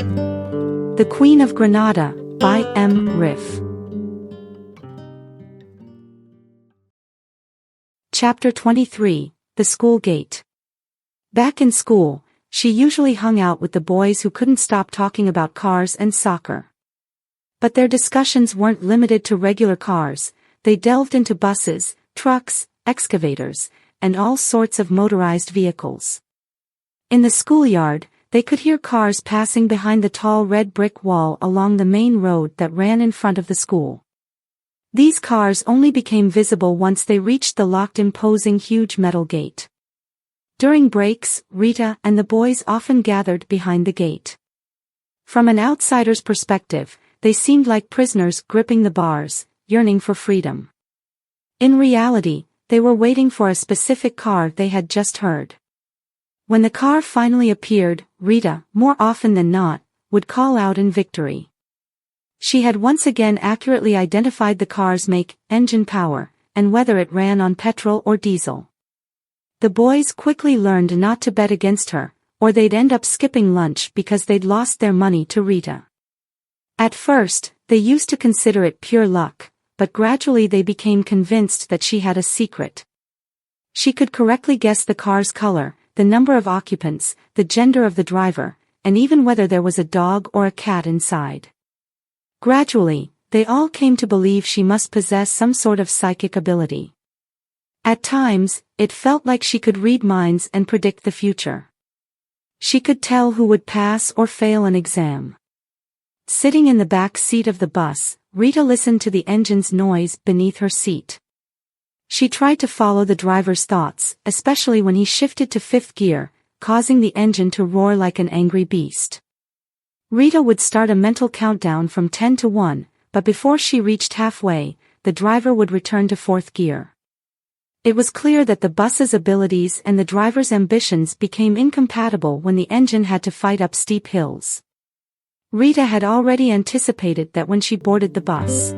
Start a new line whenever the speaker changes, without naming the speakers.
The Queen of Granada, by M. Riff. Chapter 23, The School Gate. Back in school, she usually hung out with the boys who couldn't stop talking about cars and soccer. But their discussions weren't limited to regular cars, they delved into buses, trucks, excavators, and all sorts of motorized vehicles. In the schoolyard, they could hear cars passing behind the tall red brick wall along the main road that ran in front of the school. These cars only became visible once they reached the locked imposing huge metal gate. During breaks, Rita and the boys often gathered behind the gate. From an outsider's perspective, they seemed like prisoners gripping the bars, yearning for freedom. In reality, they were waiting for a specific car they had just heard. When the car finally appeared, Rita, more often than not, would call out in victory. She had once again accurately identified the car's make, engine power, and whether it ran on petrol or diesel. The boys quickly learned not to bet against her, or they'd end up skipping lunch because they'd lost their money to Rita. At first, they used to consider it pure luck, but gradually they became convinced that she had a secret. She could correctly guess the car's color, the number of occupants, the gender of the driver, and even whether there was a dog or a cat inside. Gradually, they all came to believe she must possess some sort of psychic ability. At times, it felt like she could read minds and predict the future. She could tell who would pass or fail an exam. Sitting in the back seat of the bus, Rita listened to the engine's noise beneath her seat. She tried to follow the driver's thoughts, especially when he shifted to fifth gear, causing the engine to roar like an angry beast. Rita would start a mental countdown from 10 to 1, but before she reached halfway, the driver would return to fourth gear. It was clear that the bus's abilities and the driver's ambitions became incompatible when the engine had to fight up steep hills. Rita had already anticipated that when she boarded the bus.